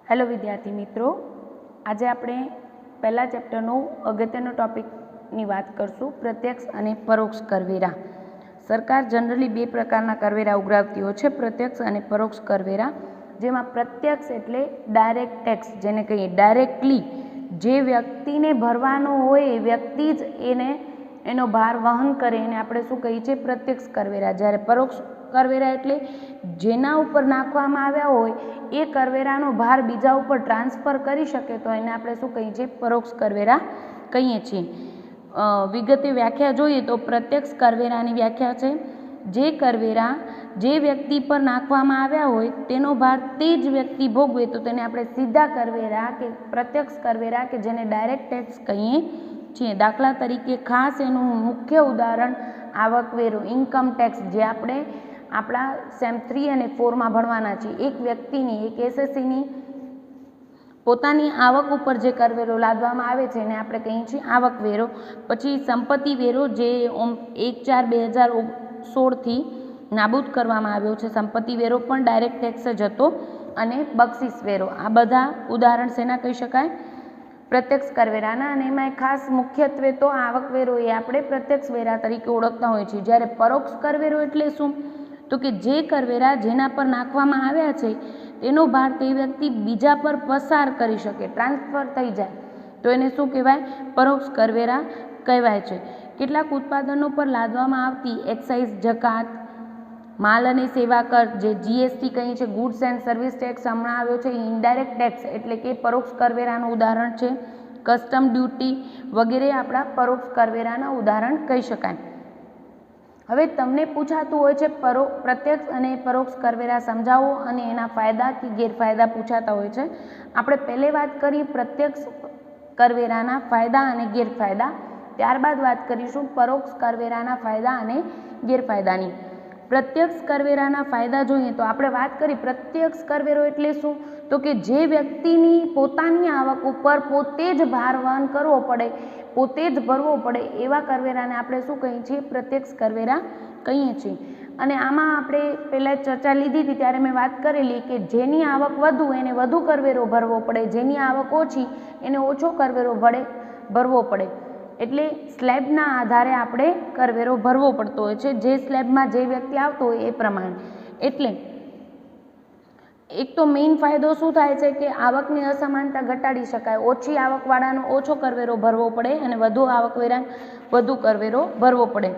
Hello વિદ્યાર્થી મિત્રો, આજે આપણે પહેલા ચેપ્ટરનો અગત્યનો ટોપિકની વાત કરશું, પ્રત્યક્ષ અને પરોક્ષ કરવેરા. સરકાર જનરલી બે પ્રકારના કરવેરા ઉઘરાવતી હોય છે, પ્રત્યક્ષ અને પરોક્ષ કરવેરા. જેમાં પ્રત્યક્ષ એટલે ડાયરેક્ટ ટેક્સ, જેને કહીએ ડાયરેક્ટલી જે વ્યક્તિને ભરવાનો હોય એ વ્યક્તિ જ એનો ભાર વહન કરે એને આપણે શું કહીએ છીએ? પ્રત્યક્ષ કરવેરા. જ્યારે પરોક્ષ કરવેરા એટલે જેના ઉપર નાખવામાં આવ્યા હોય એ કરવેરાનો ભાર બીજા ઉપર ટ્રાન્સફર કરી શકે તો એને આપણે શું કહીએ છીએ? પરોક્ષ કરવેરા કહીએ છીએ. વિગતે વ્યાખ્યા જોઈએ તો પ્રત્યક્ષ કરવેરાની વ્યાખ્યા છે, જે કરવેરા જે વ્યક્તિ પર નાખવામાં આવ્યા હોય તેનો ભાર તે જ વ્યક્તિ ભોગવે તો તેને આપણે સીધા કરવેરા કે પ્રત્યક્ષ કરવેરા કે જેને ડાયરેક્ટ ટેક્સ કહીએ છીએ. દાખલા તરીકે ખાસ એનું મુખ્ય ઉદાહરણ આવકવેરો, ઇન્કમ ટેક્સ, જે આપણે આપણા સેમ 3 અને 4માં ભણવાના છીએ. એક વ્યક્તિની, એક એસએસસીની પોતાની આવક ઉપર જે કરવેરો લાદવામાં આવે છે એને આપણે કહીએ છીએ આવકવેરો. પછી સંપત્તિ વેરો, જે 1/4/2016થી નાબૂદ કરવામાં આવ્યો છે. સંપત્તિ વેરો પણ ડાયરેક્ટ ટેક્સ જ હતો. અને બક્ષિસ વેરો, આ બધા ઉદાહરણ શેના કહી શકાય? પ્રત્યક્ષ કરવેરાના. અને એમાં ખાસ મુખ્યત્વે તો આવકવેરો એ આપણે પ્રત્યક્ષ વેરા તરીકે ઓળખતા હોઈએ છીએ. જ્યારે પરોક્ષ કરવેરો એટલે શું? તો કે જે કરવેરા જેના પર નાખવામાં આવ્યા છે તેનો ભાર તે વ્યક્તિ બીજા પર પસાર કરી શકે, ટ્રાન્સફર થઈ જાય તો એને શું કહેવાય? પરોક્ષ કરવેરા કહેવાય છે. કેટલાક ઉત્પાદનો પર લાદવામાં આવતી એક્સાઇઝ જકાત, માલ અને સેવા કર, જે જીએસટી કહીએ છીએ, ગુડ્સ એન્ડ સર્વિસ ટેક્સ હમણાં આવ્યો છે, ઇનડાયરેક્ટ ટેક્સ એટલે કે પરોક્ષ કરવેરાનું ઉદાહરણ છે. કસ્ટમ ડ્યુટી વગેરે આપણા પરોક્ષ કરવેરાના ઉદાહરણ કહી શકાય. હવે તમને પૂછાતું હોય છે પ્રત્યક્ષ અને પરોક્ષ કરવેરા સમજાવો અને એના ફાયદા કે ગેરફાયદા પૂછાતા હોય છે. આપણે પહેલે વાત કરીએ પ્રત્યક્ષ કરવેરાના ફાયદા અને ગેરફાયદા, ત્યારબાદ વાત કરીશું પરોક્ષ કરવેરાના ફાયદા અને ગેરફાયદાની. પ્રત્યક્ષ કરવેરાના ફાયદા જોઈએ તો આપણે વાત કરી પ્રત્યક્ષ કરવેરો એટલે શું? તો કે જે વ્યક્તિની પોતાની આવક ઉપર પોતે જ ભાર વહન કરવો પડે, પોતે જ ભરવો પડે એવા કરવેરાને આપણે શું કહીએ છીએ? પ્રત્યક્ષ કરવેરા કહીએ છીએ. અને આમાં આપણે પહેલાં ચર્ચા લીધી હતી ત્યારે મેં વાત કરેલી કે જેની આવક વધુ એને વધુ કરવેરો ભરવો પડે, જેની આવક ઓછી એને ઓછો કરવેરો ભરવો પડે. એટલે સ્લેબના આધારે આપણે કરવેરો ભરવો પડતો હોય છે, જે સ્લેબમાં જે વ્યક્તિ આવતો હોય એ પ્રમાણે. એટલે એક તો મેઇન ફાયદો શું થાય છે કે આવકની અસમાનતા ઘટાડી શકાય. ઓછી આવકવાળાનો ઓછો કરવેરો ભરવો પડે અને વધુ આવકવેરાને વધુ કરવેરો ભરવો પડે.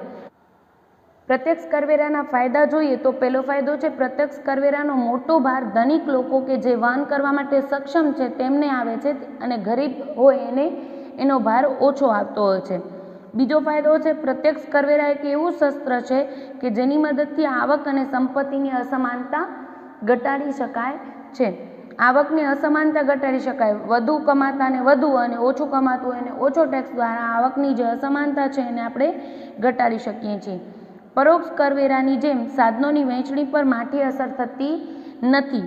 પ્રત્યક્ષ કરવેરાના ફાયદા જોઈએ તો પહેલો ફાયદો છે પ્રત્યક્ષ કરવેરાનો મોટો ભાર ધનિક લોકો કે જે વહન કરવા માટે સક્ષમ છે તેમને આવે છે અને ગરીબ હોય એનો ભાર ઓછો આવતો હોય છે. બીજો ફાયદો છે પ્રત્યક્ષ કરવેરા એક એવું શસ્ત્ર છે કે જેની મદદથી આવક અને સંપત્તિની અસમાનતા ઘટાડી શકાય છે. આવકની અસમાનતા ઘટાડી શકાય. વધુ કમાતાને વધુ અને ઓછું કમાતું હોય એને ઓછો ટેક્સ દ્વારા આવકની જે અસમાનતા છે એને આપણે ઘટાડી શકીએ છીએ. પરોક્ષ કરવેરાની જેમ સાધનોની વહેંચણી પર માઠી અસર થતી નથી.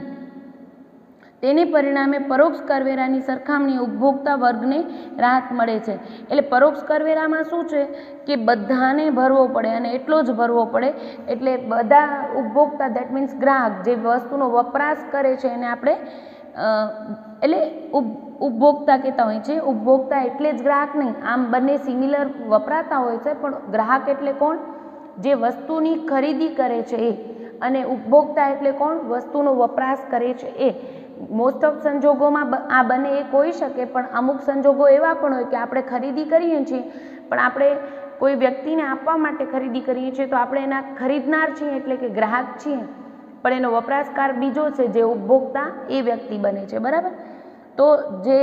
તેને પરિણામે પરોક્ષ કરવેરાની સરખામણી ઉપભોક્તા વર્ગને રાહત મળે છે. એટલે પરોક્ષ કરવેરામાં શું છે કે બધાને ભરવો પડે અને એટલો જ ભરવો પડે. એટલે બધા ઉપભોક્તા, દેટ મીન્સ ગ્રાહક, જે વસ્તુનો વપરાશ કરે છે એને આપણે એટલે ઉપભોક્તા કહેતા હોય છે. ઉપભોક્તા એટલે જ ગ્રાહક નહીં, આમ બંને સિમિલર વપરાતા હોય છે, પણ ગ્રાહક એટલે કોણ? જે વસ્તુની ખરીદી કરે છે એ. અને ઉપભોક્તા એટલે કોણ? વસ્તુનો વપરાશ કરે છે એ. મોસ્ટ ઓફ સંજોગોમાં આ બંને એક હોઈ શકે, પણ અમુક સંજોગો એવા પણ હોય કે આપણે ખરીદી કરીએ છીએ પણ આપણે કોઈ વ્યક્તિને આપવા માટે ખરીદી કરીએ છીએ તો આપણે એના ખરીદનાર છીએ એટલે કે ગ્રાહક છીએ, પણ એનો વપરાશકાર બીજો છે જે ઉપભોક્તા એ વ્યક્તિ બને છે. બરાબર? તો જે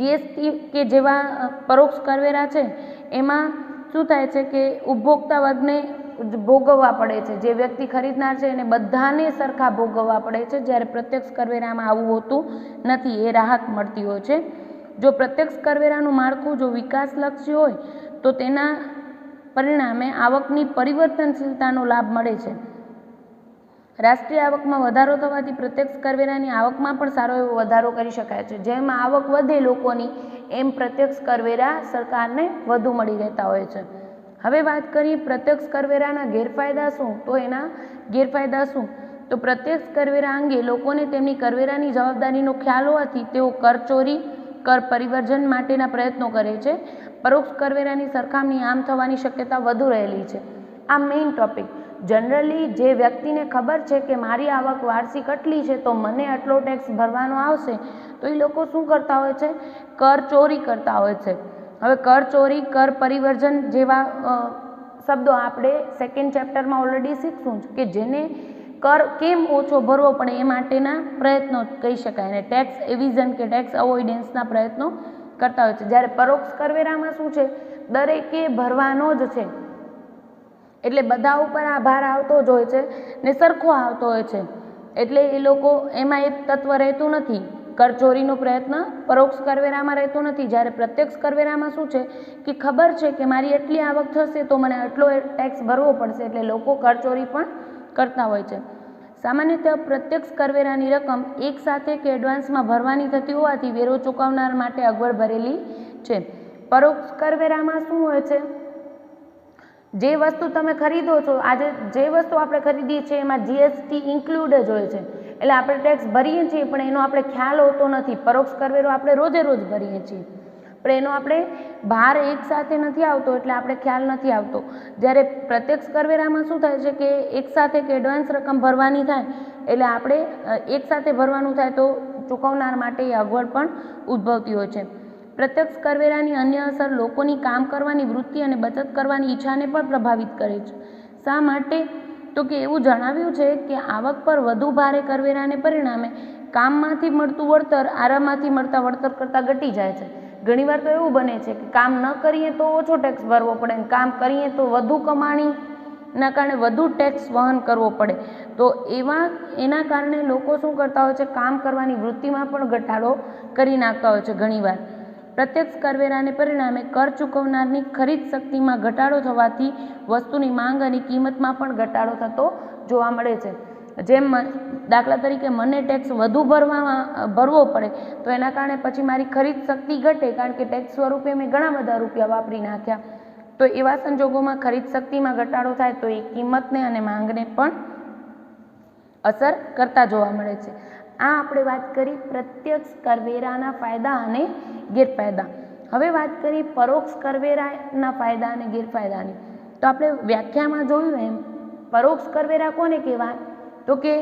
જીએસટી કે જેવા પરોક્ષ કરવેરા છે એમાં શું થાય છે કે ઉપભોક્તા વર્ગને ભોગવવા પડે છે. જે વ્યક્તિ ખરીદનાર છે એને બધાને સરખા ભોગવવા પડે છે, જ્યારે પ્રત્યક્ષ કરવેરામાં આવું હોતું નથી, એ રાહત મળતી હોય છે. જો પ્રત્યક્ષ કરવેરાનું માળખું જો વિકાસલક્ષી હોય તો તેના પરિણામે આવકની પરિવર્તનશીલતાનો લાભ મળે છે. રાષ્ટ્રીય આવકમાં વધારો થવાથી પ્રત્યક્ષ કરવેરાની આવકમાં પણ સારો એવો વધારો કરી શકાય છે. જેમ આવક વધે લોકોની એમ પ્રત્યક્ષ કરવેરા સરકારને વધુ મળી રહેતા હોય છે. હવે વાત કરીએ પ્રત્યક્ષ કરવેરાના ગેરફાયદા શું? તો એના ગેરફાયદા શું? તો પ્રત્યક્ષ કરવેરા અંગે લોકોને તેમની કરવેરાની જવાબદારીનો ખ્યાલ હોવાથી તેઓ કરચોરી, કર પરિવર્જન માટેના પ્રયત્નો કરે છે. પરોક્ષ કરવેરાની સરખામણી આમ થવાની શક્યતા વધુ રહેલી છે. આ મેઇન ટોપિક. જનરલી જે વ્યક્તિને ખબર છે કે મારી આવક વાર્ષિક આટલી છે તો મને આટલો ટેક્સ ભરવાનો આવશે, તો એ લોકો શું કરતા હોય છે? કર ચોરી કરતા હોય છે. હવે કર ચોરી, કર પરિવર્જન જેવા શબ્દો આપણે સેકન્ડ ચેપ્ટરમાં ઓલરેડી શીખશું કે જેને કર કેમ ઓછો ભરવો પડે એ માટેના પ્રયત્નો કહી શકાય, અને ટેક્સ એવિઝન કે ટેક્સ અવોઇડન્સના પ્રયત્નો કરતા હોય છે. જ્યારે પરોક્ષ કરવેરામાં શું છે? દરેકે ભરવાનો જ છે, એટલે બધા ઉપર આ ભાર આવતો જ હોય છે ને સરખો આવતો હોય છે, એટલે એ લોકો એમાં એક તત્વ રહેતું નથી. કરચોરીનો પ્રયત્ન પરોક્ષ કરવેરામાં રહેતો નથી. જ્યારે પ્રત્યક્ષ કરવેરામાં શું છે કે ખબર છે કે મારી એટલી આવક થશે તો મને આટલો ટેક્સ ભરવો પડશે, એટલે લોકો કરચોરી પણ કરતા હોય છે. સામાન્યતઃ પ્રત્યક્ષ કરવેરાની રકમ એક સાથે કે એડવાન્સમાં ભરવાની થતી હોવાથી વેરો ચૂકવનાર માટે અગવડ ભરેલી છે. પરોક્ષ કરવેરામાં શું હોય છે? જે વસ્તુ તમે ખરીદો છો, આજે જે વસ્તુ આપણે ખરીદીએ છીએ એમાં જીએસટી ઇન્ક્લુડ જ હોય છે, એટલે આપણે ટેક્સ ભરીએ છીએ પણ એનો આપણે ખ્યાલ હોતો નથી. પરોક્ષ કરવેરો આપણે રોજે રોજ ભરીએ છીએ પણ એનો આપણે ભાર એક સાથે નથી આવતો, એટલે આપણે ખ્યાલ નથી આવતો. જ્યારે પ્રત્યક્ષ કરવેરામાં શું થાય છે કે એક સાથે કે એડવાન્સ રકમ ભરવાની થાય, એટલે આપણે એક સાથે ભરવાનું થાય તો ચૂકવનાર માટે એ અગવડ પણ ઉદ્ભવતી હોય છે. પ્રત્યક્ષ કરવેરાની અન્ય અસર લોકોની કામ કરવાની વૃત્તિ અને બચત કરવાની ઈચ્છાને પણ પ્રભાવિત કરે છે. શા માટે? તો કે એવું જણાવ્યું છે કે આવક પર વધુ ભારે કરવેરાને પરિણામે કામમાંથી મળતું વળતર આરામમાંથી મળતા વળતર કરતાં ઘટી જાય છે. ઘણીવાર તો એવું બને છે કે કામ ન કરીએ તો ઓછો ટેક્સ ભરવો પડે, કામ કરીએ તો વધુ કમાણીના કારણે વધુ ટેક્સ વહન કરવો પડે. તો એના કારણે લોકો શું કરતા હોય છે? કામ કરવાની વૃત્તિમાં પણ ઘટાડો કરી નાખતા હોય છે ઘણીવાર. પ્રત્યક્ષ કરવેરાને પરિણામે કર ચૂકવનારની ખરીદ શક્તિમાં ઘટાડો થવાથી વસ્તુની માંગ અને કિંમતમાં પણ ઘટાડો થતો જોવા મળે છે. જેમ દાખલા તરીકે મને ટેક્સ વધુ ભરવો પડે તો એના કારણે પછી મારી ખરીદ શક્તિ ઘટે, કારણ કે ટેક્સ સ્વરૂપે મેં ઘણા બધા રૂપિયા વાપરી નાખ્યા. તો એવા સંજોગોમાં ખરીદ શક્તિમાં ઘટાડો થાય તો એ કિંમતને અને માંગને પણ અસર કરતા જોવા મળે છે. આ આપણે વાત કરી પ્રત્યક્ષ કરવેરાના ફાયદા અને ગેરફાયદા. હવે વાત કરી પરોક્ષ કરવેરાના ફાયદા અને ગેરફાયદાની. તો આપણે વ્યાખ્યામાં જોયું એમ પરોક્ષ કરવેરા કોને કહેવાય? તો કે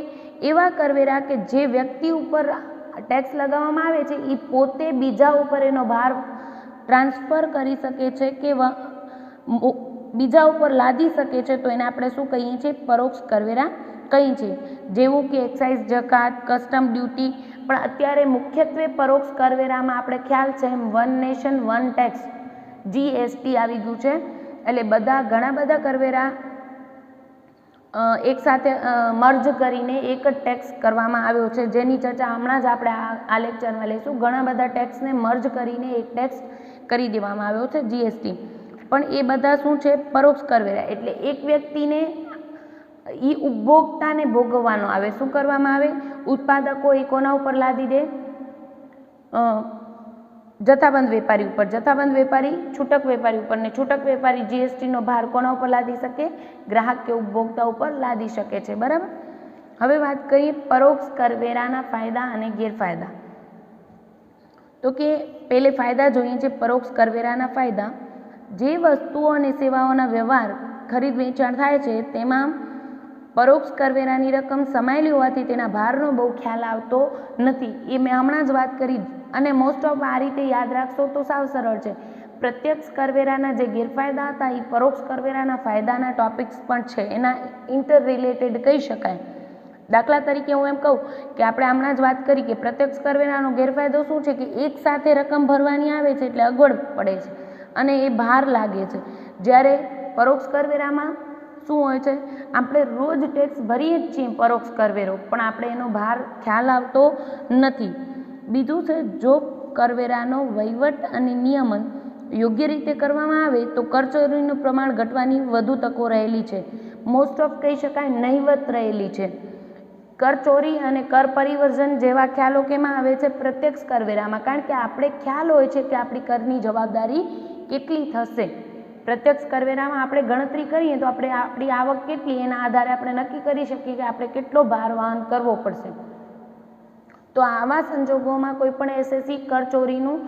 એવા કરવેરા કે જે વ્યક્તિ ઉપર ટેક્સ લગાવવામાં આવે છે એ પોતે બીજા ઉપર એનો ભાર ટ્રાન્સફર કરી શકે છે કે બીજા ઉપર લાદી શકે છે, તો એને આપણે શું કહીએ છીએ? પરોક્ષ કરવેરા કહીએ છીએ. જેવું કે એક્સાઇઝ, જકાત, કસ્ટમ ડ્યુટી. પણ અત્યારે મુખ્યત્વે પરોક્ષ કરવેરામાં આપણે ખ્યાલ છે એમ one nation one tax GST આવી ગયું છે, એટલે ઘણા બધા કરવેરા એક સાથે મર્જ કરીને એક જ ટેક્સ કરવામાં આવ્યો છે, જેની ચર્ચા હમણાં જ આપણે આ લેક્ચરમાં લઈશું. ઘણા બધા ટેક્સને મર્જ કરીને એક ટેક્સ કરી દેવામાં આવ્યો છે, જીએસટી. પણ એ બધા શું છે? પરોક્ષ કરવેરા. એટલે એક વ્યક્તિને એ ઉપભોક્તાને ભોગવવાનો આવે. શું કરવામાં આવે? ઉત્પાદકો એ કોના ઉપર લાદી દે? જથ્થાબંધ વેપારી ઉપર. જથ્થાબંધ વેપારી છૂટક વેપારી ઉપર, ને છૂટક વેપારી જીએસટીનો ભાર કોના ઉપર લાદી શકે? ગ્રાહક કે ઉપભોક્તા ઉપર લાદી શકે છે. બરાબર. હવે વાત કરીએ પરોક્ષ કરવેરાના ફાયદા અને ગેરફાયદા. તો કે પહેલે ફાયદા જોઈએ છે. પરોક્ષ કરવેરાના ફાયદા. જે વસ્તુઓ અને સેવાઓના વ્યવહાર ખરીદ વેચાણ થાય છે તેમાં પરોક્ષ કરવેરાની રકમ સમાયેલી હોવાથી તેના ભારનો બહુ ખ્યાલ આવતો નથી. એ મેં હમણાં જ વાત કરી, અને મોસ્ટ ઓફ આ રીતે યાદ રાખશો તો સાવ સરળ છે. પ્રત્યક્ષ કરવેરાના જે ગેરફાયદા હતા એ પરોક્ષ કરવેરાના ફાયદાના ટોપિક્સ પણ છે, એના ઇન્ટર રિલેટેડ કહી શકાય. દાખલા તરીકે હું એમ કહું કે આપણે હમણાં જ વાત કરી કે પ્રત્યક્ષ કરવેરાનો ગેરફાયદો શું છે કે એક સાથે રકમ ભરવાની આવે છે એટલે અગવડ પડે છે અને એ ભાર લાગે છે. જ્યારે પરોક્ષ કરવેરામાં શું હોય છે? આપણે રોજ ટેક્સ ભરીએ જ છીએ પરોક્ષ કરવેરો, પણ આપણે એનો ભાર ખ્યાલ આવતો નથી. બીજું છે, જો કરવેરાનો વહીવટ અને નિયમન યોગ્ય રીતે કરવામાં આવે તો કરચોરીનું પ્રમાણ ઘટવાની વધુ તકો રહેલી છે. મોસ્ટ ઓફ કહી શકાય નહિવત રહેલી છે. કરચોરી અને કર પરિવર્જન જેવા ખ્યાલો કેમાં આવે છે? પ્રત્યક્ષ કરવેરામાં. કારણ કે આપણે ખ્યાલ હોય છે કે આપણી કરની જવાબદારી કેટલી થશે. પ્રત્યક્ષ કરવેરામાં આપણે ગણતરી કરીએ તો આપણે આપણી આવક કેટલી એના આધારે આપણે નક્કી કરી શકીએ કે આપણે કેટલો ભાર વહન કરવો પડશે. તો આવા સંજોગોમાં કોઈ પણ એસએસસી કરચોરીનું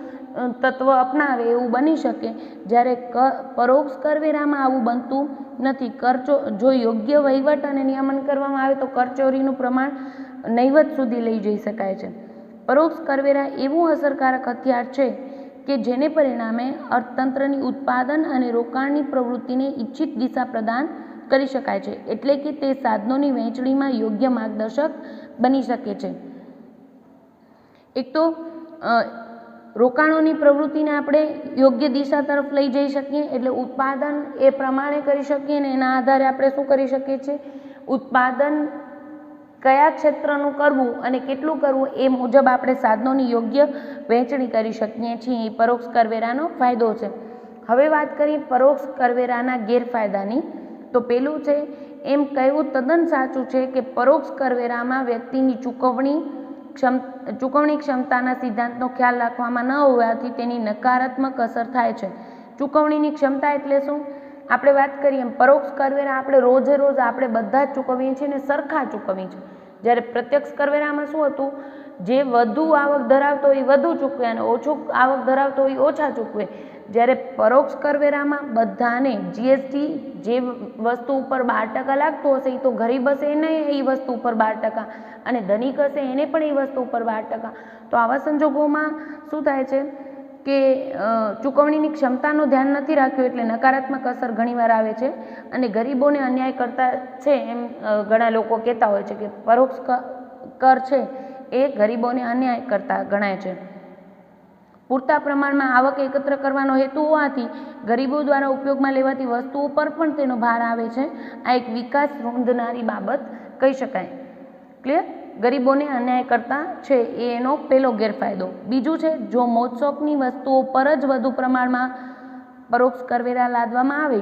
તત્વ અપનાવે એવું બની શકે, જ્યારે પરોક્ષ કરવેરામાં આવું બનતું નથી. જો યોગ્ય વહીવટ અને નિયમન કરવામાં આવે તો કરચોરીનું પ્રમાણ નહિવત સુધી લઈ જઈ શકાય છે. પરોક્ષ કરવેરા એવું અસરકારક હથિયાર છે કે જેને પરિણામે અર્થતંત્રની ઉત્પાદન અને રોકાણની પ્રવૃત્તિને ઈચ્છિત દિશા પ્રદાન કરી શકાય છે, એટલે કે તે સાધનોની વહેંચણીમાં યોગ્ય માર્ગદર્શક બની શકે છે. એક તો રોકાણોની પ્રવૃત્તિને આપણે યોગ્ય દિશા તરફ લઈ જઈ શકીએ, એટલે ઉત્પાદન એ પ્રમાણે કરી શકીએ અને એના આધારે આપણે શું કરી શકીએ છીએ, ઉત્પાદન કયા ક્ષેત્રનું કરવું અને કેટલું કરવું એ મુજબ આપણે સાધનોની યોગ્ય વહેંચણી કરી શકીએ છીએ. એ પરોક્ષ કરવેરાનો ફાયદો છે. હવે વાત કરીએ પરોક્ષ કરવેરાના ગેરફાયદાની. તો પેલું છે, એમ કહેવું તદ્દન સાચું છે કે પરોક્ષ કરવેરામાં વ્યક્તિની ચૂકવણી ક્ષમતાના સિદ્ધાંતનો ખ્યાલ રાખવામાં ન હોવાથી તેની નકારાત્મક અસર થાય છે. ચૂકવણીની ક્ષમતા એટલે શું? આપણે વાત કરીએ પરોક્ષ કરવેરા આપણે રોજે રોજ આપણે બધા જ ચૂકવીએ છીએ ને સરખા ચૂકવીએ છીએ. જ્યારે પ્રત્યક્ષ કરવેરામાં શું હતું, જે વધુ આવક ધરાવતો હોય વધુ ચૂકવે અને ઓછું આવક ધરાવતો હોય ઓછા ચૂકવે. જ્યારે પરોક્ષ કરવેરામાં બધાને જીએસટી જે વસ્તુ ઉપર 12% લાગતું હશે એ તો ગરીબ હશે એને એ વસ્તુ ઉપર 12% અને ધનિક હશે એને પણ એ વસ્તુ ઉપર 12%. તો આવા સંજોગોમાં શું થાય છે કે ચૂકવણીની ક્ષમતાનું ધ્યાન નથી રાખ્યું એટલે નકારાત્મક અસર ઘણીવાર આવે છે અને ગરીબોને અન્યાય કરતા છે એમ ઘણા લોકો કહેતા હોય છે કે પરોક્ષ કર છે એ ગરીબોને અન્યાય કરતા ગણાય છે. પૂરતા પ્રમાણમાં આવક એકત્ર કરવાનો હેતુ હોવાથી ગરીબો દ્વારા ઉપયોગમાં લેવાતી વસ્તુઓ પર પણ તેનો ભાર આવે છે. આ એક વિકાસ રૂંધનારી બાબત કહી શકાય. ક્લિયર? ગરીબોને અન્યાય કરતા છે એ એનો પહેલો ગેરફાયદો. બીજું છે, જો મોજશોખની વસ્તુઓ પર જ વધુ પ્રમાણમાં પરોક્ષ કરવેરા લાદવામાં આવે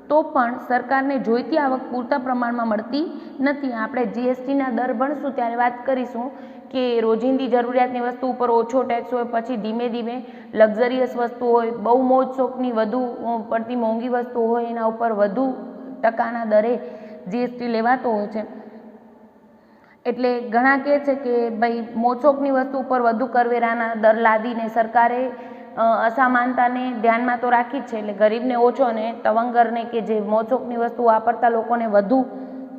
તો પણ સરકારને જોઈતી આવક પૂરતા પ્રમાણમાં મળતી નથી. આપણે જીએસટીના દર ભણશું ત્યારે વાત કરીશું કે રોજિંદી જરૂરિયાતની વસ્તુ ઉપર ઓછો ટેક્સ હોય, પછી ધીમે ધીમે લક્ઝરિયસ વસ્તુ હોય, બહુ મોજશોખની વધુ પડતી મોંઘી વસ્તુ હોય એના ઉપર વધુ ટકાના દરે જીએસટી લેવાતો હોય છે. એટલે ઘણા કહે છે કે ભાઈ મોજશોખની વસ્તુ ઉપર વધુ કરવેરાના દર લાદીને સરકારે અસમાનતાને ધ્યાનમાં તો રાખી જ છે, એટલે ગરીબને ઓછો અને તવંગરને કે જે મોજશોખની વસ્તુ વાપરતા લોકોને વધુ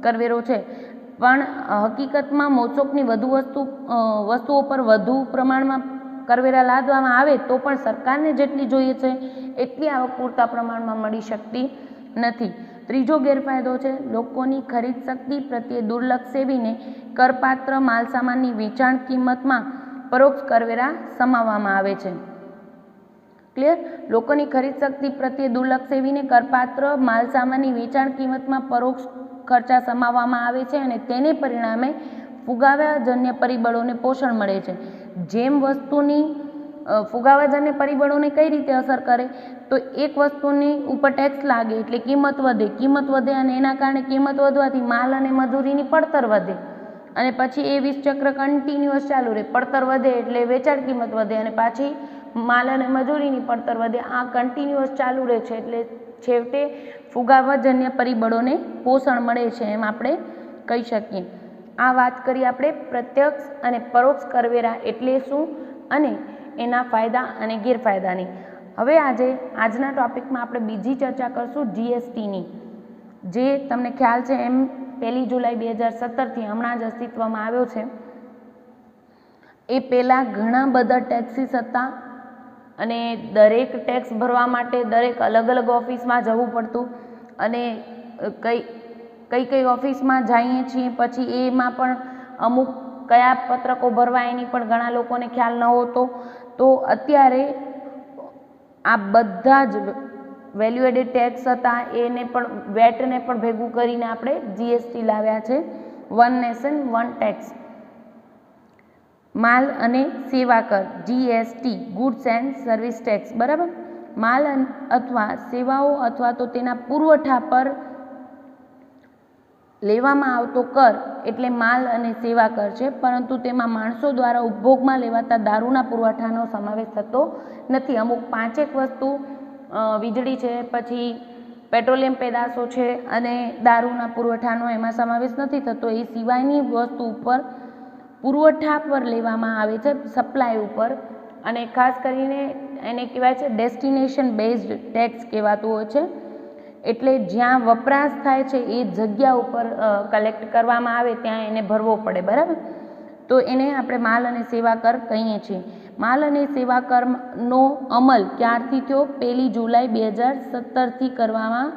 કરવેરો છે. પણ હકીકતમાં મોજશોખની વસ્તુઓ પર વધુ પ્રમાણમાં કરવેરા લાદવામાં આવે તો પણ સરકારને જેટલી જોઈએ છે એટલી આવક પૂરતા પ્રમાણમાં મળી શકતી નથી. ત્રીજો ગેરફાયદો છે, લોકોની ખરીદ શક્તિ પ્રત્યે દુર્લક્ષ સેવીને કરપાત્ર માલસામાનની વેચાણ કિંમતમાં પરોક્ષ કરવેરા સમાવવામાં આવે છે. ક્લિયર? લોકોની ખરીદ શક્તિ પ્રત્યે દુર્લક્ષ સેવીને કરપાત્ર માલસામાનની વેચાણ કિંમતમાં પરોક્ષ ખર્ચા સમાવવામાં આવે છે અને તેને પરિણામે ફુગાવાજન્ય પરિબળોને પોષણ મળે છે. જેમ વસ્તુની ફુગાવાજન્ય પરિબળોને કઈ રીતે અસર કરે, તો એક વસ્તુની ઉપર ટેક્સ લાગે એટલે કિંમત વધે અને એના કારણે કિંમત વધવાથી માલ અને મજૂરીની પડતર વધે અને પછી એ 20 ચક્ર કન્ટિન્યુઅસ ચાલુ રહે. પડતર વધે એટલે વેચાણ કિંમત વધે અને પાછી માલ અને મજૂરીની પડતર વધે. આ કન્ટિન્યુઅસ ચાલુ રહે છે એટલે છેવટે ફુગાવાજન્ય પરિબળોને પોષણ મળે છે એમ આપણે કહી શકીએ. આ વાત કરી આપણે પ્રત્યક્ષ અને પરોક્ષ કરવેરા એટલે શું અને એના ફાયદા અને ગેરફાયદાની. હવે આજના ટોપિકમાં આપણે બીજી ચર્ચા કરશું જીએસટીની, જે તમને ખ્યાલ છે એમ 1 જુલાઈ 2017થી હમણાં જ અસ્તિત્વમાં આવ્યો છે. એ પહેલાં ઘણા બધા ટેક્સીસ હતા અને દરેક ટેક્સ ભરવા માટે દરેક અલગ અલગ ઓફિસમાં જવું પડતું અને કઈ ઓફિસમાં જઈએ છીએ પછી એમાં પણ અમુક કયા પત્રકો ભરવા એની પણ ઘણા લોકોને ખ્યાલ ન હોતો. તો અત્યારે આ બધા જ વેલ્યુ એડેડ ટેક્સ હતા એને પણ વેટને પણ ભેગું કરીને આપણે જીએસટી લાવ્યા છે. One nation one tax. માલ અને સેવા કર GST, goods and service tax. બરાબર? માલ અથવા સેવાઓ અથવા તો તેના પુરવઠા પર લેવામાં આવતો કર એટલે માલ અને સેવા કર છે, પરંતુ તેમાં માણસો દ્વારા ઉપભોગમાં લેવાતા દારૂના પુરવઠાનો સમાવેશ થતો નથી. અમુક 5 વસ્તુ વીજળી છે, પછી પેટ્રોલિયમ પેદાશો છે અને દારૂના પુરવઠાનો એમાં સમાવેશ નથી થતો. એ સિવાયની વસ્તુ ઉપર પુરવઠા પર લેવામાં આવે છે, સપ્લાય ઉપર, અને ખાસ કરીને એને કહેવાય છે ડેસ્ટિનેશન બેઝડ ટેક્સ કહેવાતું હોય છે. એટલે જ્યાં વપરાશ થાય છે એ જગ્યા ઉપર કલેક્ટ કરવામાં આવે ત્યાં એને ભરવો પડે, બરાબર. તો એને આપણે માલ અને સેવા કર કહીએ છીએ. માલ અને સેવા કરનો અમલ ક્યારથી થયો? 1 જુલાઈ 2017થી કરવામાં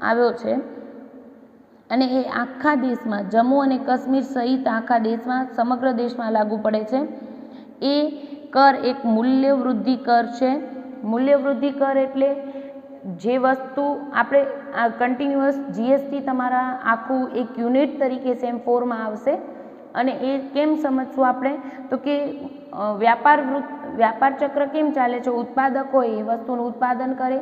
આવ્યો છે અને એ આખા દેશમાં, જમ્મુ અને કાશ્મીર સહિત આખા દેશમાં, સમગ્ર દેશમાં લાગુ પડે છે. એ કર એક મૂલ્ય વૃદ્ધિ કર છે. મૂલ્ય વૃદ્ધિ કર એટલે જે વસ્તુ આપણે કન્ટિન્યુઅસ જીએસટી તમારા આખું એક યુનિટ તરીકે સેમ 4માં આવશે. અને એ કેમ સમજશું આપણે? તો કે વ્યાપાર ચક્ર કેમ ચાલે છે? ઉત્પાદક હોય એ વસ્તુનું ઉત્પાદન કરે,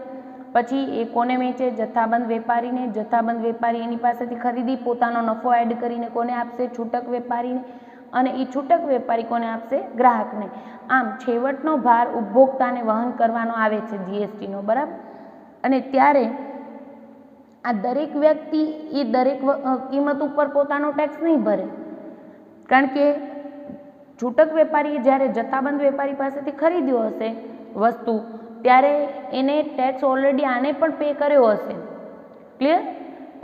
પછી એ કોને વેચે? જથ્થાબંધ વેપારીને. જથ્થાબંધ વેપારી એની પાસેથી ખરીદી પોતાનો નફો એડ કરીને કોને આપશે? છૂટક વેપારીને. અને એ છૂટક વેપારી કોને આપશે? ગ્રાહકને. આમ છેવટનો ભાર ઉપભોક્તાને વહન કરવાનો આવે છે જીએસટીનો, બરાબર. અને ત્યારે આ દરેક વ્યક્તિ એ દરેક કિંમત ઉપર પોતાનો ટેક્સ નહીં ભરે, કારણ કે છૂટક વેપારીએ જ્યારે જથ્થાબંધ વેપારી પાસેથી ખરીદ્યો હશે વસ્તુ, ત્યારે એને ટેક્સ ઓલરેડી આને પણ પે કર્યો હશે. ક્લિયર?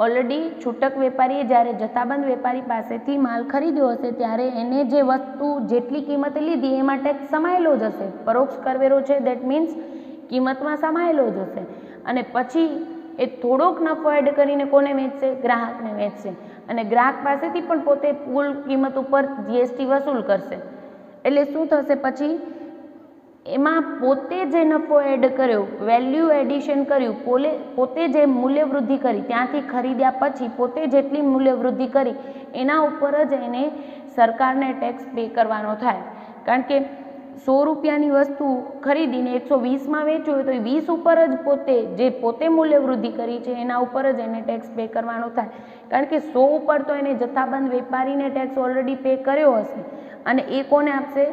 ઓલરેડી છૂટક વેપારીએ જ્યારે જથ્થાબંધ વેપારી પાસેથી માલ ખરીદ્યો હશે ત્યારે એને જે વસ્તુ જેટલી કિંમતે લીધી એમાં ટેક્સ સમાયેલો જ હશે. પરોક્ષ કરવેરો છે, દેટ મીન્સ કિંમતમાં સમાયેલો જ હશે. અને પછી એ થોડોક નફો એડ કરીને કોને વેચશે? ગ્રાહકને વેચશે. અને ગ્રાહક પાસેથી પણ પોતે કુલ કિંમત ઉપર જીએસટી વસૂલ કરશે. એટલે શું થશે? પછી એમાં પોતે જે નફો એડ કર્યો, વેલ્યુ એડિશન કર્યું, પોતે જે મૂલ્ય વૃદ્ધિ કરી, ત્યાંથી ખરીદ્યા પછી પોતે જેટલી મૂલ્ય વૃદ્ધિ કરી એના ઉપર જ એને સરકારને ટેક્સ પે કરવાનો થાય. કારણ કે 100 રૂપિયાની વસ્તુ ખરીદીને 120માં વેચવું હોય તો એ 20 ઉપર જ પોતે મૂલ્ય વૃદ્ધિ કરી છે એના ઉપર જ એને ટેક્સ પે કરવાનો થાય. કારણ કે 100 ઉપર તો એને જથ્થાબંધ વેપારીને ટેક્સ ઓલરેડી પે કર્યો હશે અને એ કોને આપશે?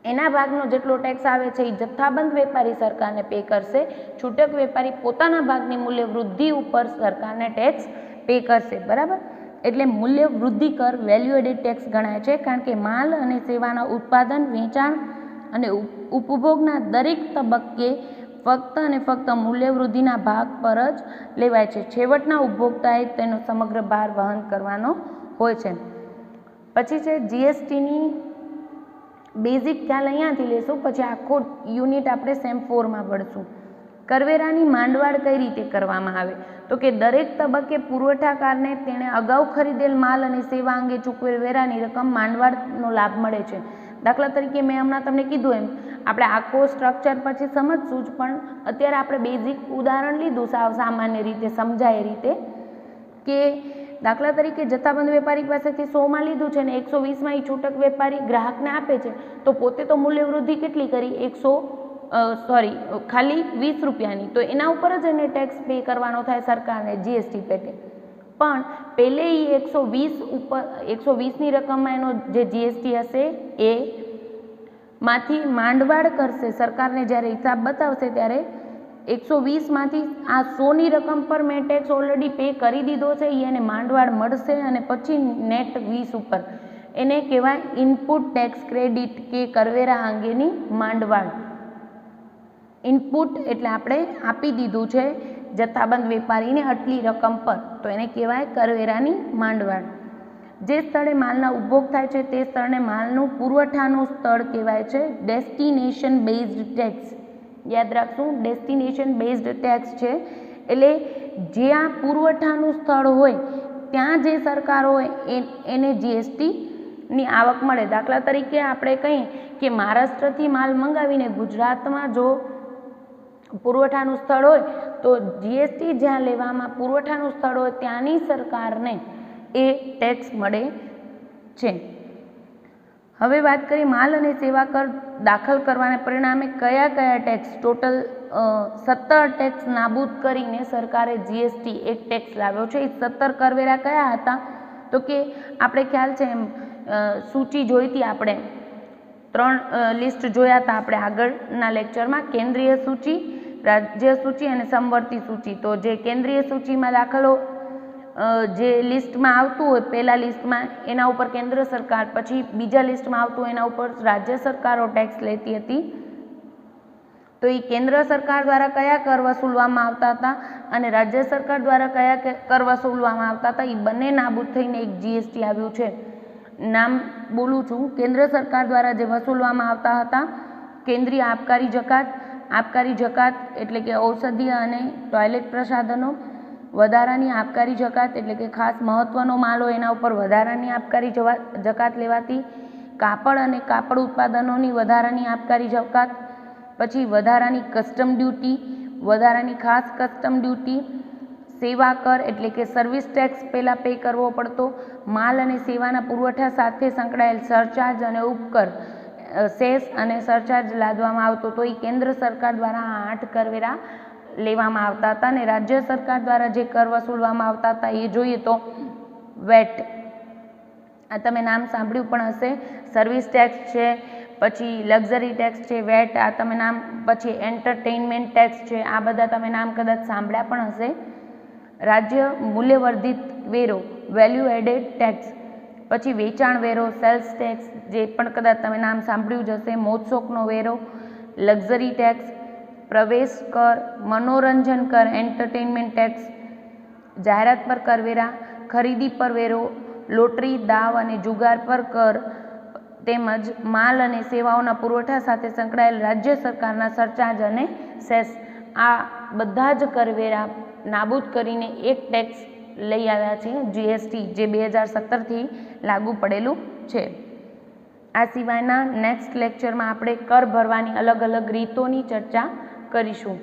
એના ભાગનો જેટલો ટેક્સ આવે છે એ જથ્થાબંધ વેપારી સરકારને પે કરશે. છૂટક વેપારી પોતાના ભાગની મૂલ્ય વૃદ્ધિ ઉપર સરકારને ટેક્સ પે કરશે, બરાબર. એટલે મૂલ્ય વૃદ્ધિ કર વેલ્યુ એડેડ ટેક્સ ગણાય છે, કારણ કે માલ અને સેવાના ઉત્પાદન, વેચાણ અને ઉપભોગના દરેક તબક્કે ફક્ત અને ફક્ત મૂલ્ય વૃદ્ધિના ભાગ પર જ લેવાય છે. છેવટના ઉપભોક્તાએ તેનો સમગ્ર ભાર વહન કરવાનો હોય છે. પછી છે જીએસટીની બેઝિક ખ્યાલ અહીંયાથી લેશું, પછી આખો યુનિટ આપણે સેમ 4માં ભણશું. કરવેરાની માંડવાળ કઈ રીતે કરવામાં આવે? તો કે દરેક તબક્કે પુરવઠાકારને તેણે અગાઉ ખરીદેલ માલ અને સેવા અંગે ચૂકવેલ વેરાની રકમ માંડવાળનો લાભ મળે છે. દાખલા તરીકે મેં હમણાં તમને કીધું એમ, આપણે આખો સ્ટ્રક્ચર પછી સમજશું જ, પણ અત્યારે આપણે બેઝિક ઉદાહરણ લીધું સાવ સામાન્ય રીતે સમજાય રીતે, કે દાખલા તરીકે જથ્થાબંધ વેપારી પાસેથી 100માં લીધું છે ને 120માં એ છૂટક વેપારી ગ્રાહકને આપે છે, તો પોતે તો મૂલ્ય વૃદ્ધિ કેટલી કરી? ખાલી 20 રૂપિયાની. તો એના ઉપર જ એને ટેક્સ પે કરવાનો થાય સરકારને જીએસટી પેટે. પણ પહેલે એ 120ની રકમમાં એનો જે જીએસટી હશે એ માંથી માંડવાળ કરશે. સરકારને જ્યારે હિસાબ બતાવશે ત્યારે 120માંથી આ 100ની રકમ પર મેં ટેક્સ ઓલરેડી પે કરી દીધો છે, એને માંડવાળ મળશે. અને પછી નેટ 20 ઉપર એને કહેવાય ઇનપુટ ટેક્સ ક્રેડિટ કે કરવેરા અંગેની માંડવાળ. ઇનપુટ એટલે આપણે આપી દીધું છે જથ્થાબંધ વેપારીને આટલી રકમ પર, તો એને કહેવાય કરવેરાની માંડવાળ. જે સ્થળે માલના ઉપભોગ થાય છે તે સ્થળને માલનું પુરવઠાનું સ્થળ કહેવાય છે. ડેસ્ટિનેશન બેઝડ ટેક્સ યાદ રાખશું, ડેસ્ટિનેશન બેઝડ ટેક્સ છે. એટલે જ્યાં પુરવઠાનું સ્થળ હોય ત્યાં જે સરકાર હોય એને જીએસટીની આવક મળે. દાખલા તરીકે આપણે કહીએ કે મહારાષ્ટ્રથી માલ મંગાવીને ગુજરાતમાં જો પુરવઠાનું સ્થળ હોય તો જીએસટી જ્યાં લેવામાં પુરવઠાનું સ્થળ હોય ત્યાંની સરકારને એ ટેક્સ મળે છે. હવે વાત કરીએ માલ અને સેવા કર દાખલ કરવાના પરિણામે કયા કયા ટેક્સ, ટોટલ 17 ટેક્સ નાબૂદ કરીને સરકારે જીએસટી એક ટેક્સ લાવ્યો છે. એ 17 કરવેરા કયા હતા? તો કે આપણે ખ્યાલ છે એમ સૂચિ જોઈ હતી, આપણે 3 લિસ્ટ જોયા હતા આપણે આગળના લેક્ચરમાં. કેન્દ્રીય સૂચિ, રાજ્ય સૂચિ અને સમવર્તી સૂચિ. તો જે કેન્દ્રીય સૂચિમાં દાખલો જે લિસ્ટમાં આવતું હોય પહેલા લિસ્ટમાં એના ઉપર કેન્દ્ર સરકાર, પછી બીજા લિસ્ટમાં આવતું એના ઉપર રાજ્ય સરકારો ટેક્સ લેતી હતી. તો એ કેન્દ્ર સરકાર દ્વારા કયા કર વસૂલવામાં આવતા હતા અને રાજ્ય સરકાર દ્વારા કયા કર વસૂલવામાં આવતા હતા, એ બંને નાબૂદ થઈને એક જીએસટી આવ્યું છે. નામ બોલું છું. કેન્દ્ર સરકાર દ્વારા જે વસૂલવામાં આવતા હતા કેન્દ્રીય આબકારી જકાત. આબકારી જકાત એટલે કે ઔષધીય અને ટોયલેટ પ્રસાધનો. વધારાની આબકારી જકાત એટલે કે ખાસ મહત્વનો માલ હોય એના ઉપર વધારાની આબકારી જકાત લેવાતી. કાપડ અને કાપડ ઉત્પાદનોની વધારાની આબકારી જકાત. પછી વધારાની કસ્ટમ ડ્યુટી, વધારાની ખાસ કસ્ટમ ડ્યુટી. સેવા કર એટલે કે સર્વિસ ટેક્સ પહેલાં પે કરવો પડતો. માલ અને સેવાના પુરવઠા સાથે સંકળાયેલ સરચાર્જ અને ઉપકર, સેસ અને સરચાર્જ લાદવામાં આવતો. તો એ કેન્દ્ર સરકાર દ્વારા આ 8 કરવેરા લેવામાં આવતા હતા. અને રાજ્ય સરકાર દ્વારા જે કર વસૂલવામાં આવતા હતા એ જોઈએ તો વેટ, આ તમે નામ સાંભળ્યું પણ હશે. સર્વિસ ટેક્સ છે, પછી લક્ઝરી ટેક્સ છે, વેટ આ તમે નામ, પછી એન્ટરટેઇનમેન્ટ ટેક્સ છે, આ બધા તમે નામ કદાચ સાંભળ્યા પણ હશે. રાજ્ય મૂલ્યવર્ધિત વેરો, વેલ્યુ એડેડ ટેક્સ, પછી વેચાણ વેરો, સેલ્સ ટેક્સ જે પણ કદાચ તમે નામ સાંભળ્યું જ હશે. મોજશોખનો વેરો, લક્ઝરી ટેક્સ, પ્રવેશ કર, મનોરંજન કર, એન્ટરટેઇનમેન્ટ ટેક્સ, જાહેરાત પર કરવેરા, ખરીદી પર વેરો, લોટરી, દાવ અને જુગાર પર કર, તેમજ માલ અને સેવાઓના પુરવઠા સાથે સંકળાયેલ રાજ્ય સરકારના સરચાર્જ અને સેસ, આ બધા જ કરવેરા નાબૂદ કરીને એક ટેક્સ લઈ આવ્યા છે જીએસટી, જે 2017થી લાગુ પડેલું છે. આ સિવાયના નેક્સ્ટ લેક્ચરમાં આપણે કર ભરવાની અલગ અલગ રીતોની ચર્ચા કરીશું.